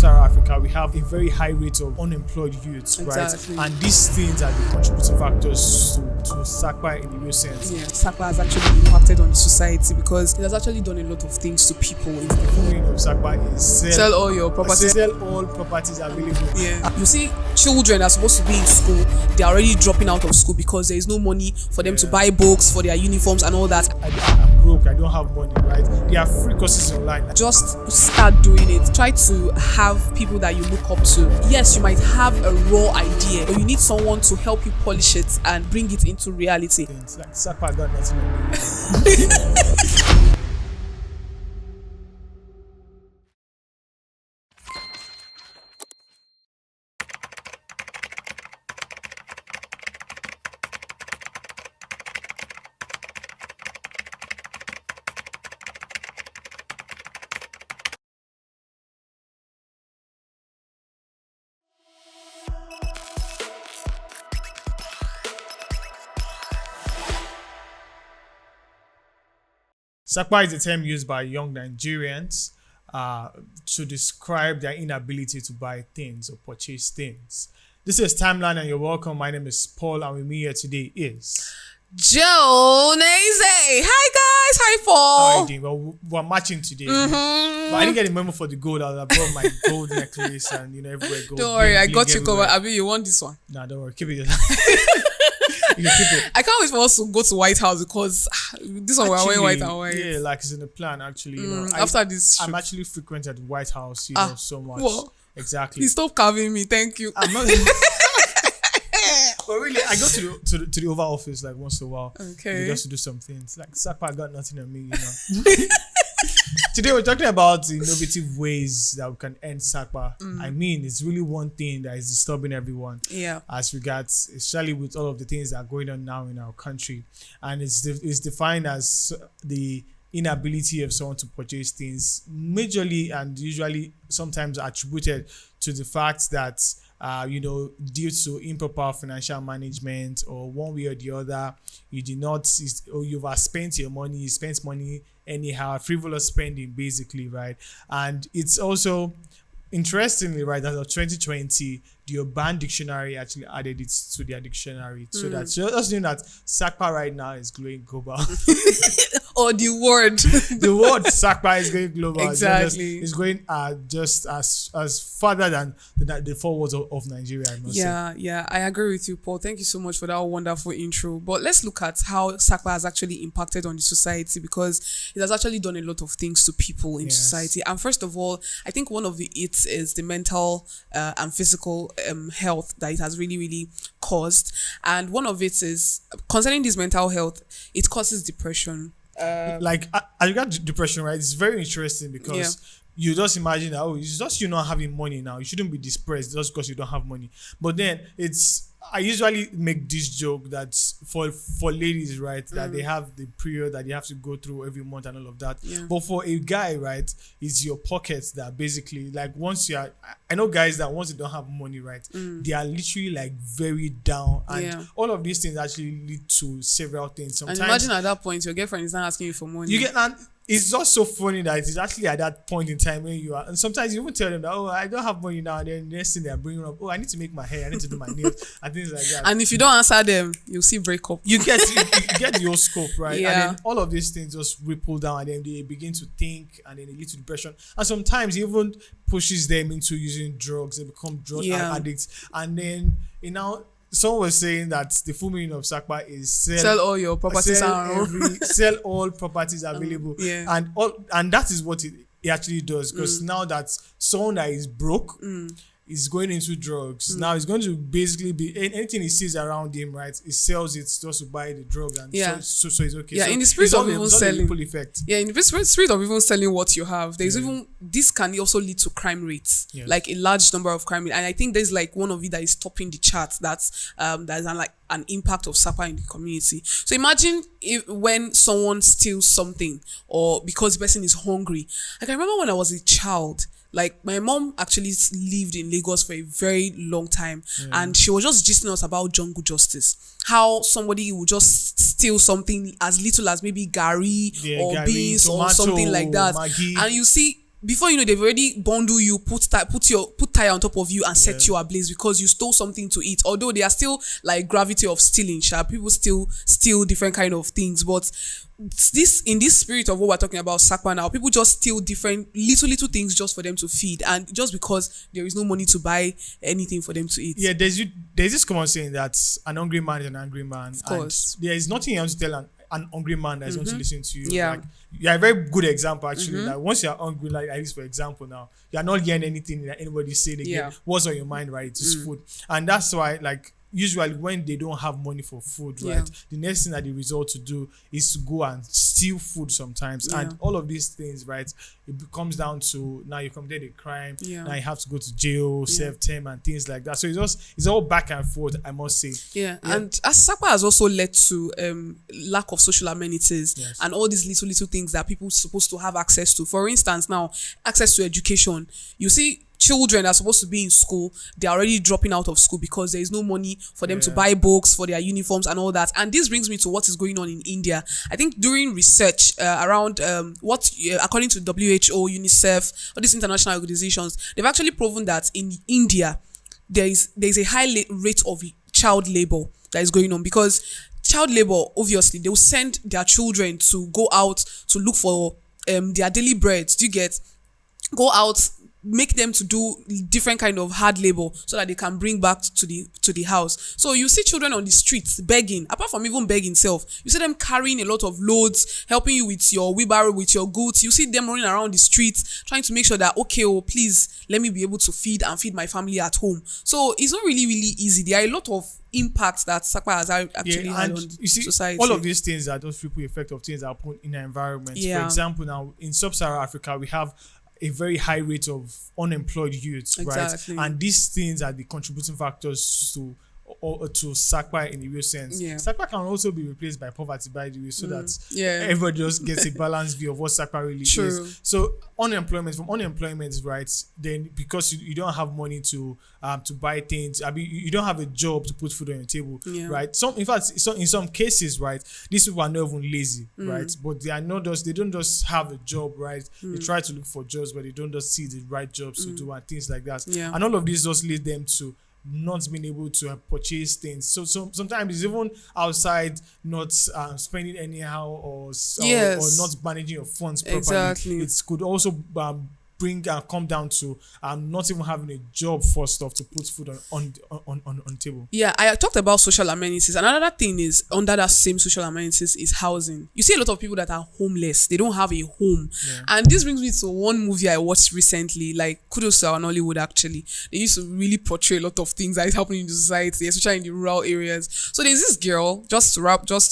sub-Saharan Africa, we have a very high rate of unemployed youths, Exactly. right? And these things are the contributing factors to SAPA in the real sense. Yeah, SAPA has actually impacted on the society because it has actually done a lot of things to people. The full meaning of SAPA is Sell all your properties. Sell all properties available. Yeah. You see, children are supposed to be in school. They are already dropping out of school because there is no money for them to buy books, for their uniforms and all that. I'm broke, I don't have money, right? There are free courses online. Just start doing it. Try to have people that you look up to. Yes, you might have a raw idea, but you need someone to help you polish it and bring it into reality. It's like SAPA got nothing on me. SAPA is a term used by young Nigerians to describe their inability to buy things or purchase things. This is Timeline and you're welcome. My name is Paul and with me here today is Joe Naze. Hi guys, hi Paul. How are you doing? Well, we're matching today. But I didn't get a memo for the gold. I brought my gold necklace and everywhere gold. Don't worry, I got you everywhere. covered. Abi, you want this one? Nah, don't worry. Keep it. You can keep it. I can't wait for us to go to White House because this one we're wearing white and white. Yeah, like it's in the plan actually. After this shoot. I'm actually frequent at the White House, so much. What? Exactly. Please stop carving me, thank you. I'm not. But really, I go to the Oval Office like once in a while. Okay. Just to do some things. Like SAPA got nothing on me, Today we're talking about innovative ways that we can end SAPA. I mean, it's really one thing that is disturbing everyone. Yeah. As regards, especially with all of the things that are going on now in our country, and it's defined as the inability of someone to purchase things, majorly and usually sometimes attributed to the fact that due to improper financial management or one way or the other, you did not, or you've overspent your money, you spent money anyhow, frivolous spending basically, right? And it's also interestingly, right, as of 2020, the Urban Dictionary actually added it to their dictionary, so that's just knowing that SAPA right now is going global. Or the word SAPA is going global. Exactly. It's going just as farther than the four walls of Nigeria, I must say. Yeah, I agree with you, Paul. Thank you so much for that wonderful intro. But let's look at how SAPA has actually impacted on the society, because it has actually done a lot of things to people in society. And first of all, I think one of it is the mental and physical health that it has really, really caused. And one of it is, concerning this mental health, it causes depression. Like as regards depression, right? It's very interesting because you just imagine that it's just you not having money now. You shouldn't be depressed just because you don't have money. But then I usually make this joke that for ladies, right, that they have the period that you have to go through every month and all of that. Yeah. But for a guy, right, it's your pockets that basically, like, I know guys that once they don't have money, right, they are literally like very down, and all of these things actually lead to several things. Sometimes, and imagine at that point your girlfriend is not asking you for money. It's just so funny that it's actually at that point in time when you are, and sometimes you even tell them that, I don't have money now, and then the next thing they're bringing up, I need to make my hair, I need to do my nails, and things like that. And if you don't answer them, you'll see breakup. You get the whole scope, right? Yeah. And then all of these things just ripple down, and then they begin to think, and then they lead to depression, and sometimes it even pushes them into using drugs. They become drug addicts, and then someone was saying that the full meaning of SAPA is sell all your properties, sell all properties available, and that is what it actually does. Because now that someone that is broke is going into drugs, now it's going to basically be anything he sees around him, right? He sells it just to buy the drug, and so it's okay. Yeah, so in the spirit of even selling, effect. Yeah, in the spirit of even selling what you have, there's even this can also lead to crime rates, like a large number of crime rates. And I think there's like one of it that is topping the charts. That's like an impact of SAPA in the community. So imagine when someone steals something, or because the person is hungry. I can remember when I was a child. Like, my mom actually lived in Lagos for a very long time, and she was just gisting us about jungle justice. How somebody would just steal something as little as maybe gari or beans, tomato, or something like that. Maggi. And you see, before you know, they've already bundle you, put tire on top of you and set you ablaze because you stole something to eat. Although they are still like gravity of stealing, people still steal different kind of things. But in this spirit of what we're talking about, SAPA now, people just steal different little things just for them to feed, and just because there is no money to buy anything for them to eat. Yeah, there's this common saying that an hungry man is an angry man. Of course. And there is nothing else to tell an hungry man that is going to listen to you. Yeah. Like, you're a very good example, actually. Like, once you're hungry, like at least for example now, you're not hearing anything that anybody say again. What's on your mind, right? It's food. And that's why, like, usually when they don't have money for food, right, the next thing that they resort to do is to go and steal food sometimes. And all of these things, right, it comes down to now you committed a crime, now you have to go to jail, serve term and things like that. So it's all back and forth, I must say. And as SAPA has also led to lack of social amenities and all these little things that people are supposed to have access to. For instance, now access to education. You see, children are supposed to be in school, they're already dropping out of school because there is no money for them to buy books for their uniforms and all that. And this brings me to what is going on in India. I think during research around according to WHO, UNICEF, all these international organizations, they've actually proven that in India there is a high rate of child labor that is going on, because child labor, obviously they will send their children to go out to look for their daily bread. Do you get? Go out, make them to do different kind of hard labor so that they can bring back to the house. So you see children on the streets begging, apart from even begging itself, you see them carrying a lot of loads, helping you with your wheelbarrow, with your goods. You see them running around the streets trying to make sure that, okay, please let me be able to feed my family at home. So it's not really easy. There are a lot of impacts that SAPA has actually had on society. All of these things are those ripple effect of things that happen in the environment. For example, now in sub-Saharan Africa, we have a very high rate of unemployed youths, right? And these things are the contributing factors to SAPA in the real sense. SAPA can also be replaced by poverty, by the way, so that everybody just gets a balanced view of what SAPA really is. So from unemployment, right? Then because you don't have money to buy things, you don't have a job to put food on your table, right? In some cases, right, these people are not even lazy, right? But they don't just have a job, right? They try to look for jobs, but they don't just see the right jobs to do and things like that. And all of these just lead them to not being able to purchase things. So sometimes it's even outside not spending anyhow or not managing your funds properly. It could also come down to not even having a job first off to put food on table. I talked about social amenities. Another thing is under that same social amenities is housing. You see a lot of people that are homeless. They don't have a home. And this brings me to one movie I watched recently, like kudos to our Nollywood actually. They used to really portray a lot of things that is happening in the society, especially in the rural areas. So there's this girl, just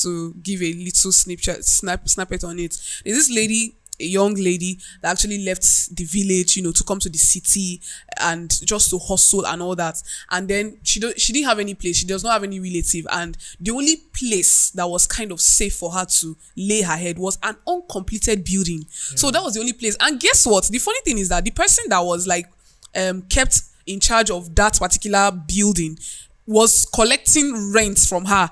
to give a little snippet on it. There's this lady, a young lady that actually left the village, to come to the city and just to hustle and all that. And then she didn't have any place. She does not have any relative. And the only place that was kind of safe for her to lay her head was an uncompleted building. So that was the only place. And guess what? The funny thing is that the person that was kept in charge of that particular building was collecting rent from her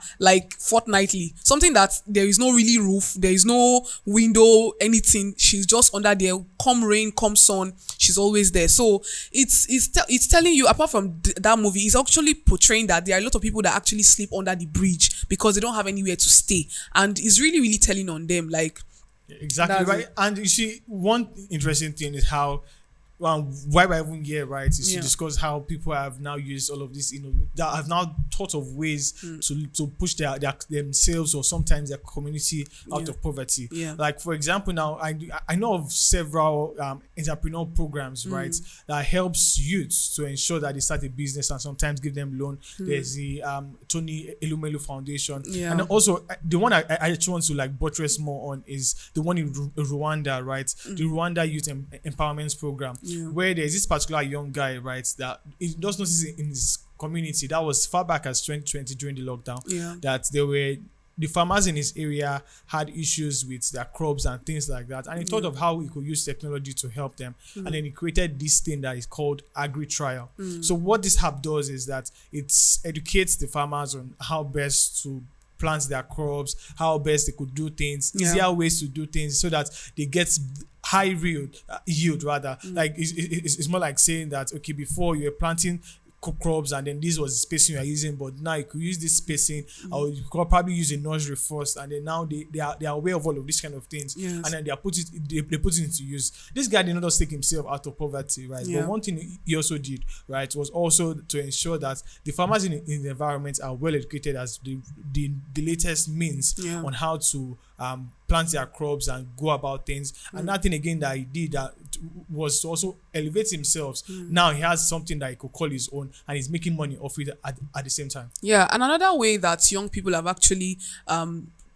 fortnightly. Something that there is no really roof, there is no window, anything. She's just under there. Come rain, come sun, she's always there. So it's telling you, apart from that movie, it's actually portraying that there are a lot of people that actually sleep under the bridge because they don't have anywhere to stay, and it's really telling on them. Exactly right. And you see, one interesting thing is how. Why we're even here, right, is to discuss how people have now used all of this, that have now thought of ways to push themselves or sometimes their community out of poverty. Like, for example, now I know of several entrepreneur programs, right, that helps youths to ensure that they start a business and sometimes give them loan. There's the Tony Elumelu Foundation, and also the one I actually want to buttress more on is the one in Rwanda, right, the Rwanda Youth Empowerment Program. Where there's this particular young guy, right, that he just noticed in his community that was far back as 2020 during the lockdown, that the farmers in his area had issues with their crops and things like that, and he thought of how he could use technology to help them, and then he created this thing that is called Agri-Trial. So what this app does is that it educates the farmers on how best to plant their crops, how best they could do things, easier ways to do things so that they get high yield rather. Like it's more like saying that, okay, before you were planting crops and then this was the spacing you are using, but now you could use this spacing, or you could probably use a nursery first, and then now they are aware of all of these kind of things, and then they put it into use. This guy did not just take himself out of poverty, right? But one thing he also did, right, was also to ensure that the farmers in the environment are well educated as the latest means on how to plant their crops and go about things. And that thing again that he did that was to also elevate himself. Now he has something that he could call his own, and he's making money off it at the same time. Yeah, and another way that young people have actually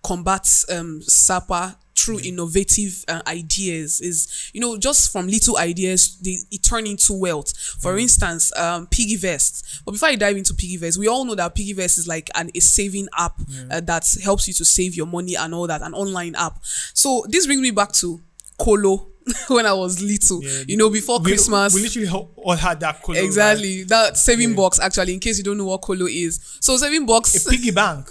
combat SAPA through innovative ideas is, just from little ideas, it turn into wealth. For instance, Piggy Vest. But before I dive into Piggy Vest, we all know that Piggy Vest is like a saving app that helps you to save your money and all that, an online app. So this brings me back to Kolo. When I was little, before Christmas. We literally all had that Kolo. Exactly. Right? That saving box, actually, in case you don't know what Kolo is. So saving box. A piggy bank.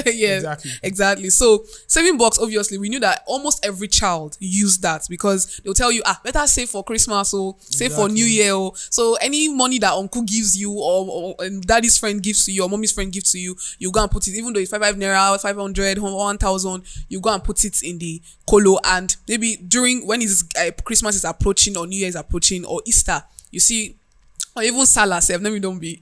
Yeah, exactly. So saving box, obviously, we knew that almost every child used that because they'll tell you, better save for Christmas or save for New Year. So any money that uncle gives you or daddy's friend gives to you or mommy's friend gives to you, you go and put it, even though it's 5 naira, 500, 1,000, you go and put it in the Kolo. And maybe when Christmas is approaching or New Year is approaching or Easter, you see, or even Salah, let me don't be.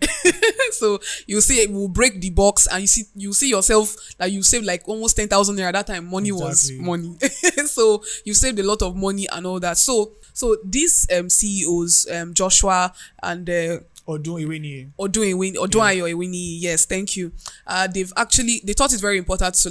So you see, it will break the box, and you see yourself that you saved like almost 10,000 naira. That time, money was money. So you saved a lot of money and all that. So these CEOs, Joshua and Odun Iwini, yes, thank you. They thought it's very important to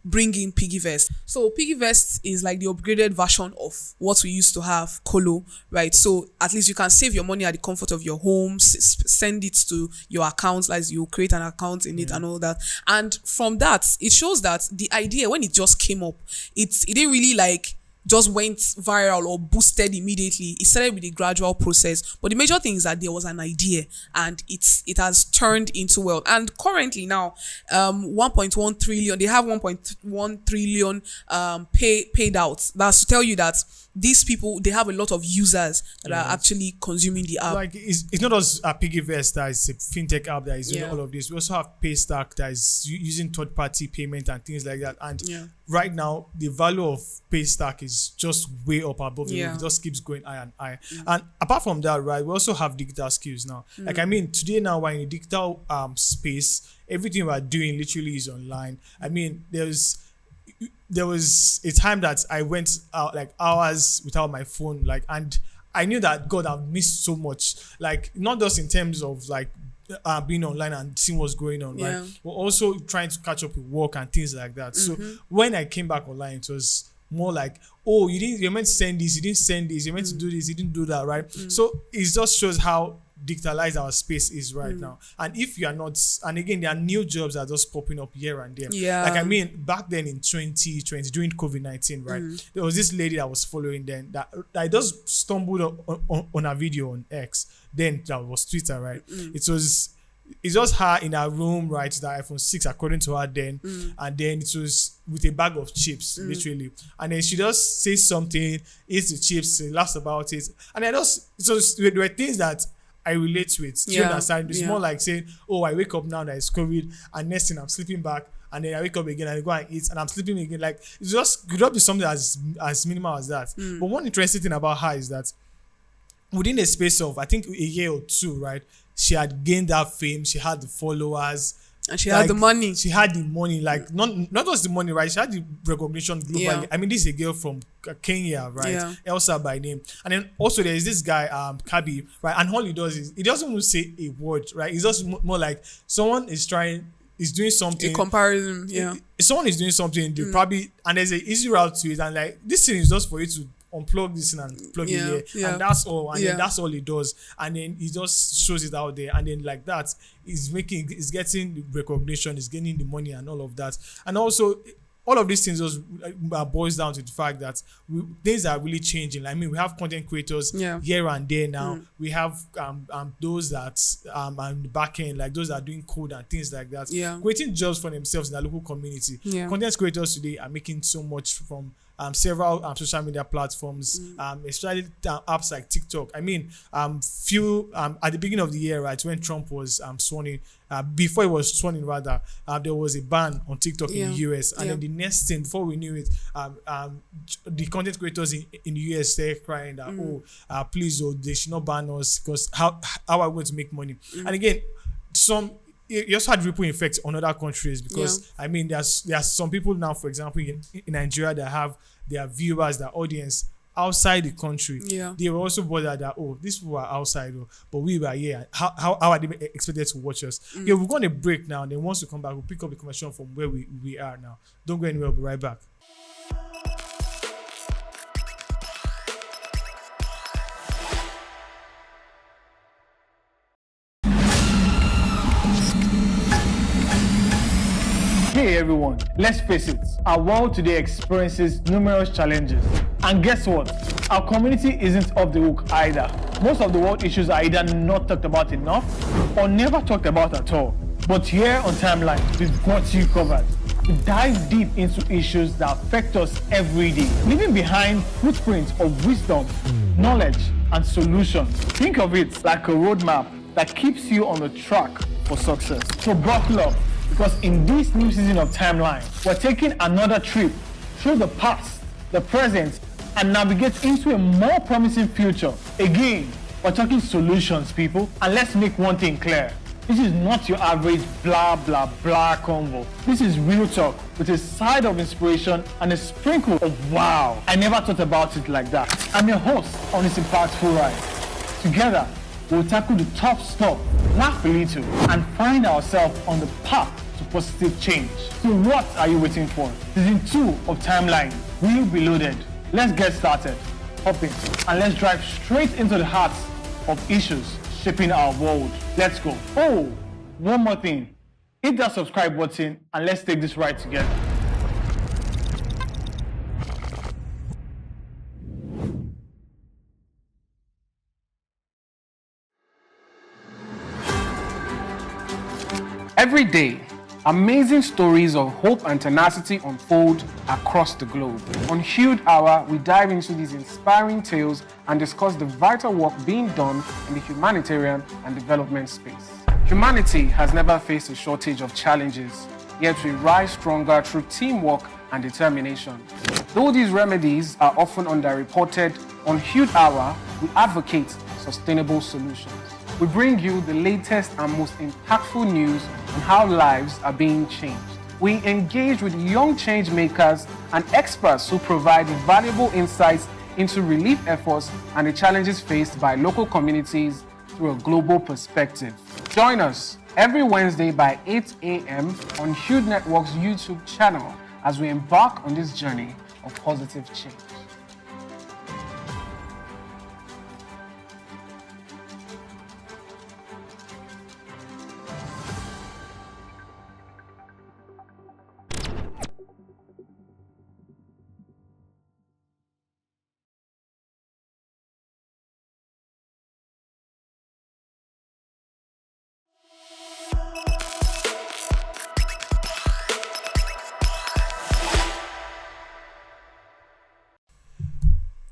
bring in Piggy Vest. So Piggy Vest is like the upgraded version of what we used to have, Kolo, right? So at least you can save your money at the comfort of your home, send it to your account, like you create an account in it and all that. And from that, it shows that the idea, when it just came up, it didn't really just went viral or boosted immediately. It started with a gradual process. But the major thing is that there was an idea and it has turned into wealth. And currently now, 1.1 trillion, they have 1.1 trillion paid out. That's to tell you that these people, they have a lot of users that are actually consuming the app. Like it's not just a Piggy Vest that is a fintech app that is doing all of this. We also have Paystack that is using third-party payment and things like that. And right now, the value of Paystack is just way up above the roof. It just keeps going higher and higher. And apart from that, right, we also have digital skills now. Today now we're in a digital space. Everything we're doing literally is online. There was a time that I went out hours without my phone, and I knew that God, I've missed so much, not just in terms of being online and seeing what's going on, right? But also trying to catch up with work and things like that. So when I came back online, it was more like, oh, you're meant to send this, you didn't send this, you're meant to do this, you didn't do that, right? So it just shows how digitalized our space is right now. And if you are not, and again, there are new jobs that are just popping up here and there. Back then in 2020 during COVID-19, right, there was this lady that was following then that I just stumbled on a video on X, then that was Twitter, right? It's just her in her room, right? The iPhone 6 according to her then, and then it was with a bag of chips, literally, and then she just says something, eats the chips, laughs about it, and there were things that I relate to it. Do you understand? It's more like saying, oh, I wake up now that it's COVID, and next thing I'm sleeping back, and then I wake up again and I go and eat, and I'm sleeping again. It could not be something as minimal as that. But one interesting thing about her is that within a space of, I think, a year or two, right, she had gained that fame, she had the followers, and she had the money. She had the money, not just the money, right? She had the recognition globally. I mean, this is a girl from Kenya, right? Elsa by name. And then also there is this guy, Kabi, right? And all he does is, he doesn't even say a word, right? It's just more like someone is doing something. A comparison, If someone is doing something, they probably, and there's an easy route to it. And this thing is just for you to unplug this and plug it here, and that's all. And then that's all he does. And then he just shows it out there, and then he's getting the recognition, he's getting the money and all of that. And also all of these things just boils down to the fact that things are really changing. I mean, we have content creators here and there now. We have those that on the back end, like those that are doing code and things like that, creating jobs for themselves in the local community. Content creators today are making so much from several social media platforms, especially apps like TikTok. I mean, at the beginning of the year, right, when Trump was sworn in, before he was sworn in rather, there was a ban on TikTok in the US, and then the next thing, before we knew it, the content creators in the US started crying that please, they should not ban us, because how are we going to make money? And again, you also had ripple effects on other countries, because I mean, there's some people now, for example, in Nigeria, that have their viewers, their audience outside the country. They were also bothered that these people are outside, but we were here. How are they expected to watch us? We're going to break now, and then once we come back, we'll pick up the conversation from where we are now. Don't go anywhere. We'll be right back. Hey everyone, let's face it, our world today experiences numerous challenges. And guess what? Our community isn't off the hook either. Most of the world issues are either not talked about enough or never talked about at all. But here on Timeline, we've got you covered. We dive deep into issues that affect us every day, leaving behind footprints of wisdom, knowledge, and solutions. Think of it like a roadmap that keeps you on the track for success. So buckle up, because in this new season of Timeline, we're taking another trip through the past, the present, and navigate into a more promising future. Again, we're talking solutions, people. And let's make one thing clear. This is not your average blah, blah, blah convo. This is real talk with a side of inspiration and a sprinkle of wow. I never thought about it like that. I'm your host on this impactful ride. Together, we'll tackle the tough stuff, laugh a little, and find ourselves on the path to positive change. So what are you waiting for? Season 2 of Timeline will be loaded. Let's get started. Hop in, and let's drive straight into the heart of issues shaping our world. Let's go. Oh, one more thing. Hit that subscribe button and let's take this ride together. Every day, amazing stories of hope and tenacity unfold across the globe. On Hued Hour, we dive into these inspiring tales and discuss the vital work being done in the humanitarian and development space. Humanity has never faced a shortage of challenges, yet we rise stronger through teamwork and determination. Though these remedies are often underreported, on Hued Hour, we advocate sustainable solutions. We bring you the latest and most impactful news on how lives are being changed. We engage with young change makers and experts who provide valuable insights into relief efforts and the challenges faced by local communities through a global perspective. Join us every Wednesday by 8 a.m. on Hued Network's YouTube channel as we embark on this journey of positive change.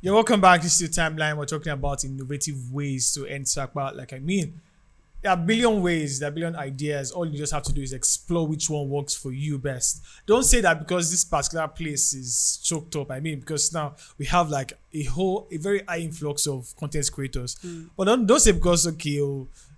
Yeah, welcome back. This is the Timeline. We're talking about innovative ways to end SAPA. There are a billion ways, there are a billion ideas. All you just have to do is explore which one works for you best. Don't say that because this particular place is choked up. Because now we have a very high influx of content creators. But don't say because,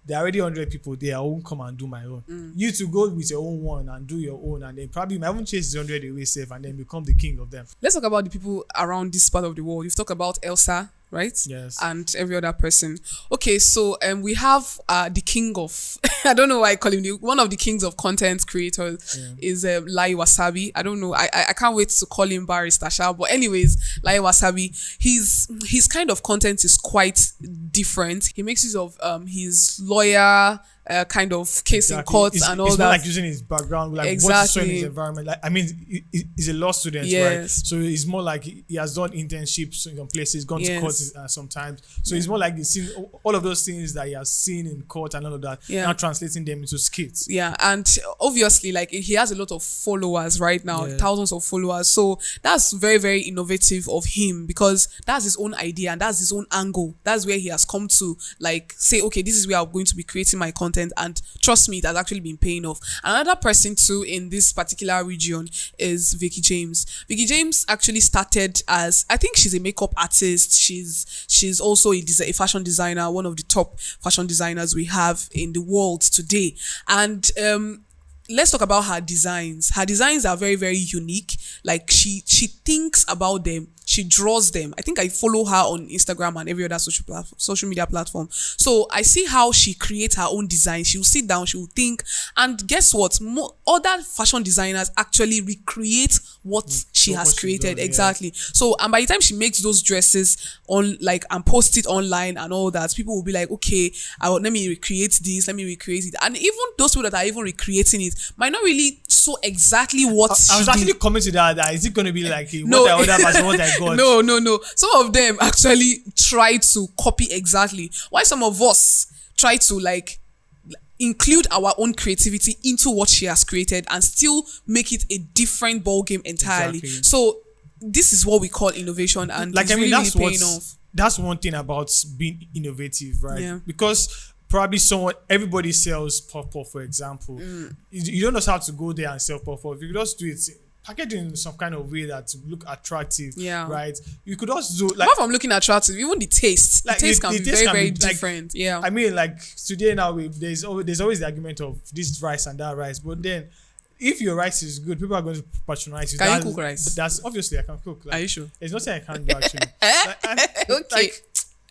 there are already 100 people there, I won't come and do my own. You to go with your own one and do your own, and then probably you might even chase the 100 away safe and then become the king of them. Let's talk about the people around this part of the world. You've talked about Elsa, right? Yes. And every other person. Okay, so we have the king of, I don't know why I call him, one of the kings of content creators is Lai Wasabi. I don't know, I can't wait to call him Barrister Sha, but anyways, Lai Wasabi, his kind of content is quite different. He makes use of his lawyer kind of case in court and all it's that. not like using his background, like what he saw in his environment. Like, I mean, he's a law student, right? So it's more like he has done internships in some places, gone to court sometimes. So it's more like he's seen all of those things that he has seen in court and all of that, now translating them into skits. Yeah, and obviously, like, he has a lot of followers right now, thousands of followers. So that's very, very innovative of him, because that's his own idea and that's his own angle. That's where he has come to, like, say, okay, this is where I'm going to be creating my content, and trust me, it has actually been paying off. Another person too in this particular region is Vicky James. Vicky James actually started as, I think she's a makeup artist. She's also a fashion designer, one of the top fashion designers we have in the world today. And let's talk about her designs. Her designs are very, very unique. Like, she thinks about them. She draws them. I think I follow her on Instagram and every other social media platform. So I see how she creates her own design. She will sit down, she will think, and guess what? Other fashion designers actually recreate what she has created. Exactly. So, and by the time she makes those dresses on, like, and post it online and all that, people will be like, okay, let me recreate this, let me recreate it. And even those people that are even recreating it might not really show exactly what I was actually coming to that. Is it going to be like what I ordered versus what I got? No. Some of them actually try to copy exactly. Why some of us try to, like, include our own creativity into what she has created and still make it a different ball game entirely. Exactly. So this is what we call innovation, and like, it's really paying off. That's one thing about being innovative, right? Yeah. Because probably everybody sells pop-up, for example. You don't just have to go there and sell pop-up. You just do it, package it in some kind of way that look attractive, right? You could also do, like, apart from looking attractive, even the taste, like, the taste can be very, very different. Like, I mean, like, today now there's always the argument of this rice and that rice, but then if your rice is good, people are going to patronize you. Can you cook rice? That's obviously I can cook. Like, are you sure? There's nothing I can't do actually. Okay. Like,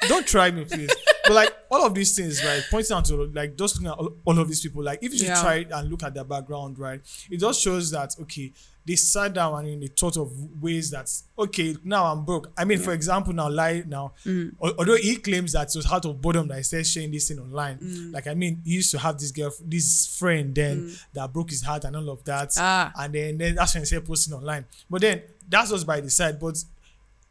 don't try me, please. But like, all of these things, right? Pointing out to, like, just looking at all of these people, like, if you try and look at their background, right, it just shows that, okay, they sat down and they thought of ways that, okay, now I'm broke. I mean, for example, although he claims that it was out of boredom that he started sharing this thing online. Like, I mean, he used to have this friend then that broke his heart and all of that. And then that's when he started posting online. But then that's just by the side. But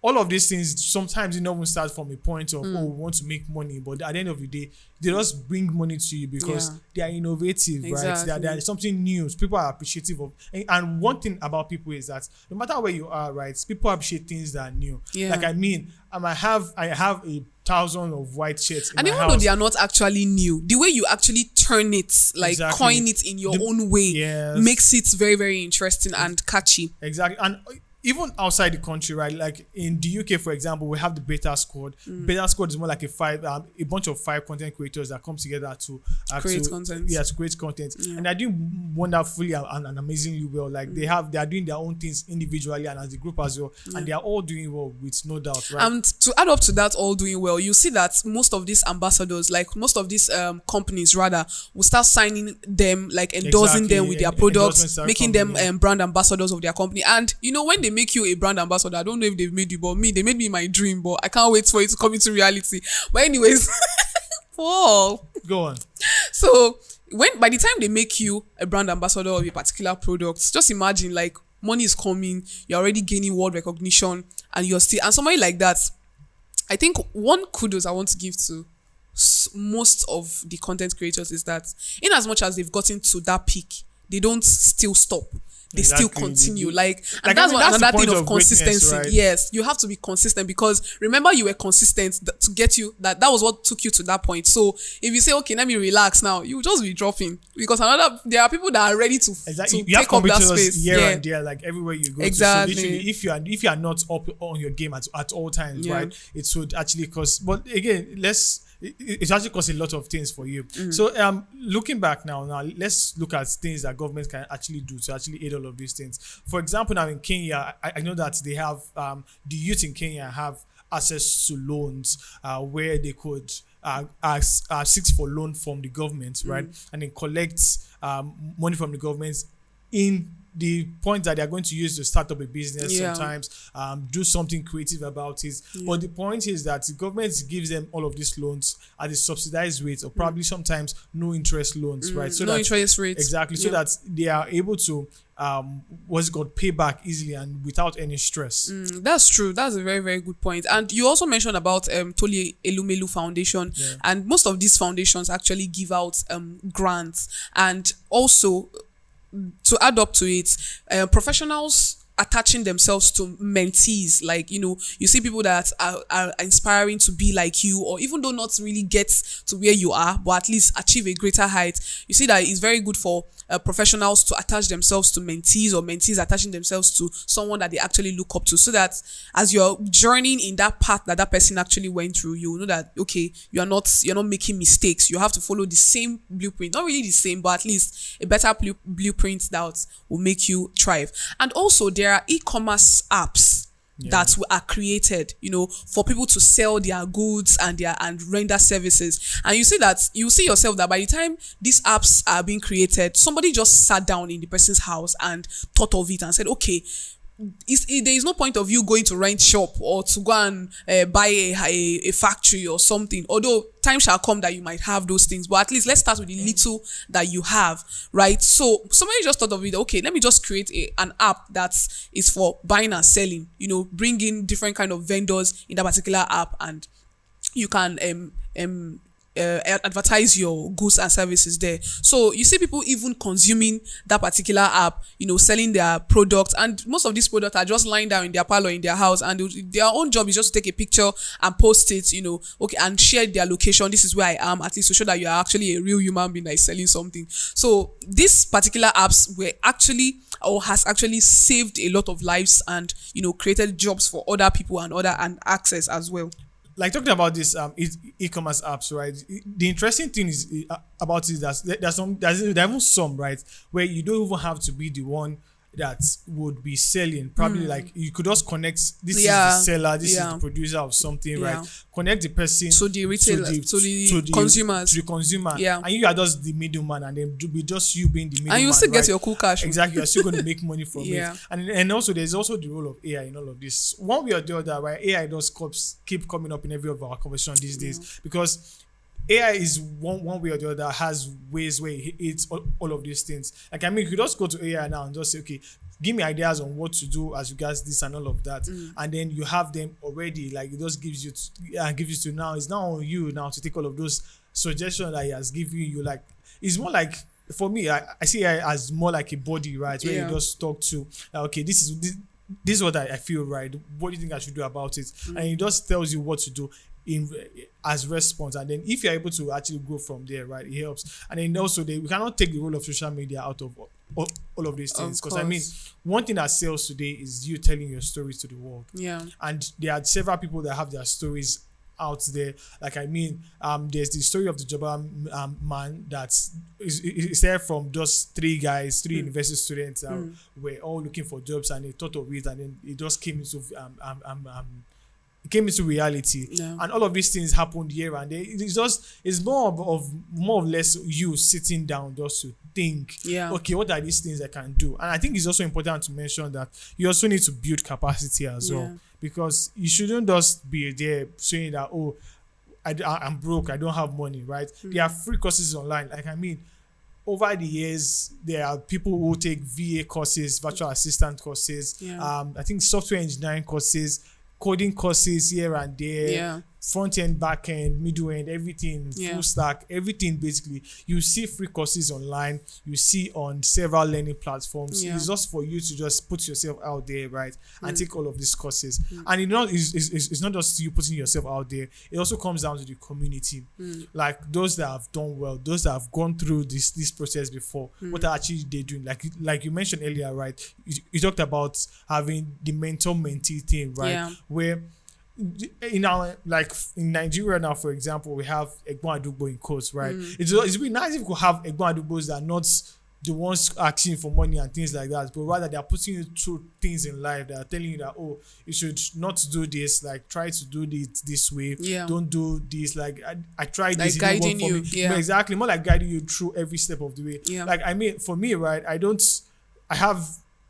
all of these things, sometimes you know, start from a point of, we want to make money, but at the end of the day, they just bring money to you because they are innovative, right? They are something new. People are appreciative of, and one thing about people is that no matter where you are, right, people appreciate things that are new. Like, I mean, I have 1,000 of white shirts in and my even house. though they are not actually new, the way you actually turn it, like, coin it in your own way, makes it very, very interesting and catchy. Exactly. And even outside the country, right? Like in the UK, for example, we have the Beta Squad. Beta Squad is more like a bunch of 5 content creators that come together to create content. Yeah, to create content, and they're doing wonderfully and amazingly well. Like they are doing their own things individually and as a group as well, and they are all doing well, with no doubt, right? And to add up to that, all doing well, you see that most of these ambassadors, like most of these companies, rather, will start signing them, like endorsing them with their products, making them brand ambassadors of their company. And you know, when they make you a brand ambassador, I don't know if they've made you, but they made me my dream, but I can't wait for it to come into reality. But anyways, Paul, go on. So by the time they make you a brand ambassador of a particular product, just imagine, like, money is coming, you're already gaining world recognition, and you're still, and somebody like that, I think one kudos I want to give to most of the content creators is that in as much as they've gotten to that peak, they don't still stop. They still continue. And that's another thing of consistency. Right? Yes, you have to be consistent, because remember, you were consistent to get you that was what took you to that point. So if you say, okay, let me relax now, you will just be dropping, because there are people that are ready to you take up that space here and there, like everywhere you go. Exactly. So literally, if you are not up on your game at all times, right, it would actually cost. But again, it actually costs a lot of things for you. So looking back now, let's look at things that governments can actually do to actually aid all of these things. For example, now in Kenya, I know that they have the youth in Kenya have access to loans where they could seek for loan from the government, right, and then collect money from the government in the point that they're going to use to start up a business Yeah. sometimes, do something creative about it. But the point is that the government gives them all of these loans at a subsidized rate, or probably sometimes no interest loans, right? So No interest rates. exactly, so that they are able to what's it called, pay back easily and without any stress. That's true. That's a very, very good point. And you also mentioned about Toli Elumelu Foundation, and most of these foundations actually give out grants, and also to add up to it, professionals attaching themselves to mentees. Like, you see people that are inspiring to be like you, or even though not really get to where you are, but at least achieve a greater height. You see that it's very good for professionals to attach themselves to mentees, or mentees attaching themselves to someone that they actually look up to, so that as you're journeying in that path that person actually went through, you know that, okay, you're not making mistakes. You have to follow the same blueprint, not really the same, but at least a better blueprint that will make you thrive. And also there are e-commerce apps that are created, for people to sell their goods and render services. And you see yourself that by the time these apps are being created, somebody just sat down in the person's house and thought of it and said, okay, there is no point of you going to rent shop or to go and buy a factory or something, although time shall come that you might have those things, but at least let's start with the little that you have, right? So somebody just thought of it, okay, let me just create an app that is for buying and selling, bring in different kind of vendors in that particular app, and you can advertise your goods and services there. So you see people even consuming that particular app, selling their products, and most of these products are just lying down in their parlor, in their house, and their own job is just to take a picture and post it, okay, and share their location. This is where I am, at least to show that you are actually a real human being that is selling something. So these particular apps has actually saved a lot of lives, and created jobs for other people and access as well. Like, talking about this e-commerce apps, right? The interesting thing is about it is that there's even some, right, where you don't even have to be the one that would be selling. Probably like you could just connect. This is the seller. This is the producer of something, right? Connect the person to the retailer, to the consumers, to the consumer. And you are just the middleman, and then be just you being the middleman. And you still get your cool cash. Exactly, you're still going to make money from it. And also there's also the role of AI in all of this. One way or the other, right? AI does keep coming up in every of our conversation these days, because AI is one way or the other has ways where it's all of these things. Like, I mean, you could just go to AI now and just say, okay, give me ideas on what to do as regards this and all of that, and then you have them already. Like, it just gives you to now. It's now on you now to take all of those suggestions that he has given you. Like, it's more like, for me, I see AI as more like a body, right? Where you just talk to, like, okay, this is what I feel, right? What do you think I should do about it? And it just tells you what to do as response, and then if you're able to actually go from there, right, it helps. And then also we cannot take the role of social media out of all of these things, because I mean, one thing that sells today is you telling your stories to the world. And there are several people that have their stories out there. Like, I mean, there's the story of the Jobber man that is there from just three university students that were all looking for jobs, and they thought of it, and then it just came into reality. And all of these things happened here and there. It's more or less you sitting down just to think, okay, what are these things I can do? And I think it's also important to mention that you also need to build capacity as well, because you shouldn't just be there saying that, oh, I'm broke, I don't have money, right? There are free courses online. Like, I mean, over the years, there are people who take VA courses, virtual assistant courses, I think software engineering courses, coding courses here and there, front end, back end, middle end, everything, full stack, everything basically. You see free courses online, you see on several learning platforms. It's just for you to just put yourself out there, right, and take all of these courses. And it's not just you putting yourself out there, it also comes down to the community. Like, those that have done well, those that have gone through this process before, what are actually they doing? Like you mentioned earlier, right, you talked about having the mentor-mentee thing, right, where in Nigeria now, for example, we have Egbon Adugbo in course, right? It's really nice if we could have Egbon Adugbos that are not the ones asking for money and things like that, but rather they are putting you through things in life. They are telling you that, oh, you should not do this, like, try to do it this way, don't do this, like, I tried like this, guiding you, But exactly, more like guiding you through every step of the way. Like, I mean, for me, right, I have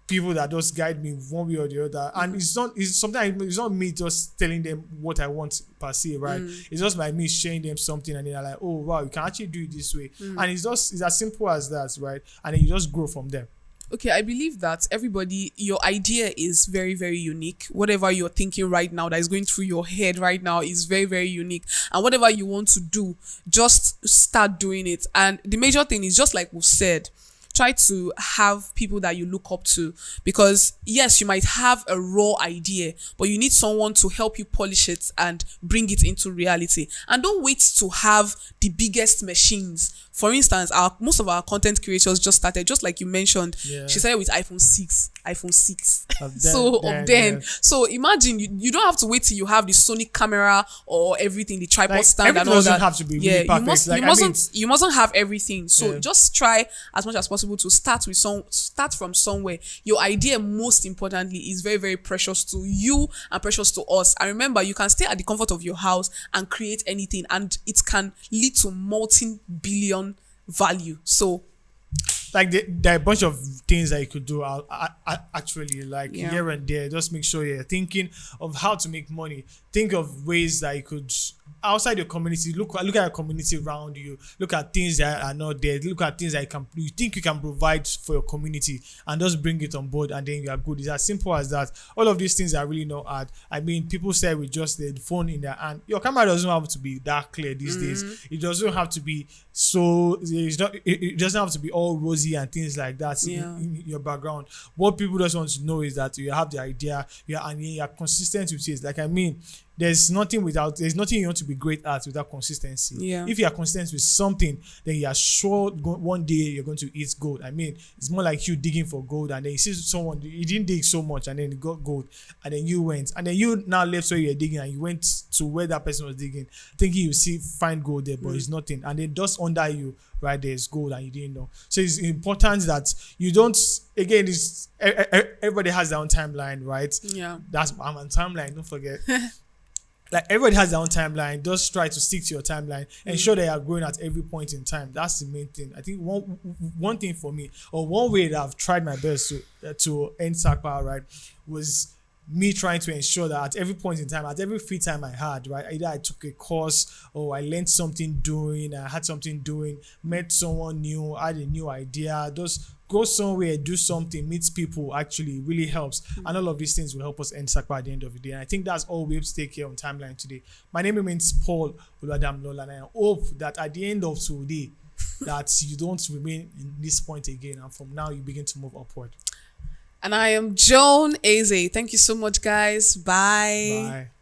people that just guide me one way or the other, and sometimes it's not me just telling them what I want per se, right? It's just like me showing them something, and they're like, oh wow, you can actually do it this way, and it's as simple as that, right? And then you just grow from there. Okay, I believe that your idea is very, very unique. Whatever you're thinking right now that is going through your head right now is very, very unique. And whatever you want to do, just start doing it. And the major thing is, just like we've said, try to have people that you look up to, because yes, you might have a raw idea, but you need someone to help you polish it and bring it into reality. And don't wait to have the biggest machines. For instance, most of our content creators just started, just like you mentioned. Yeah. She started with iPhone 6. Of then. So imagine you don't have to wait till you have the Sony camera or everything, the tripod stand and all doesn't that. have to be really perfect. You mustn't have everything. So just try as much as possible to start from somewhere. Your idea, most importantly, is very, very precious to you and precious to us. And remember, you can stay at the comfort of your house and create anything, and it can lead to multi-billion value. So like there are a bunch of things that you could do actually, like here and there. Just make sure you're thinking of how to make money. Think of ways that you could, outside your community, look at your community around you. Look at things that are not there. Look at things that you think you can provide for your community, and just bring it on board, and then you are good. It's as simple as that. All of these things are really not hard. I mean, people say with just the phone in their hand, your camera doesn't have to be that clear these days. It doesn't have to be it doesn't have to be all rosy and things like that in your background. What people just want to know is that you have the idea, and you are consistent with it. Like, I mean, there's nothing you want to be great at without consistency. Yeah. If you are consistent with something, then you are sure one day you're going to eat gold. I mean, it's more like you digging for gold, and then you see someone, you didn't dig so much, and then you got gold, and then you went, and then you now left where you're digging, and you went to where that person was digging, thinking you find gold there, but it's nothing. And then just under you, right, there's gold, and you didn't know. So it's important that you don't, again, everybody has their own timeline, right? Yeah. I'm on timeline, don't forget. Like, everybody has their own timeline. Just try to stick to your timeline. Ensure that you are growing at every point in time. That's the main thing. I think one thing for me, or one way that I've tried my best to end SAPA, right, was me trying to ensure that at every point in time, at every free time I had, right, either I took a course or I learned something I had something doing, met someone new, had a new idea, just go somewhere, do something, meet people, actually really helps. And all of these things will help us end SAPA at the end of the day. And I think that's all we have to take here on Timeline today. My name remains Paul Oluwadamilola, and I hope that at the end of today, that you don't remain in this point again, and from now you begin to move upward. And I am Joan Eze. Thank you so much, guys. Bye. Bye.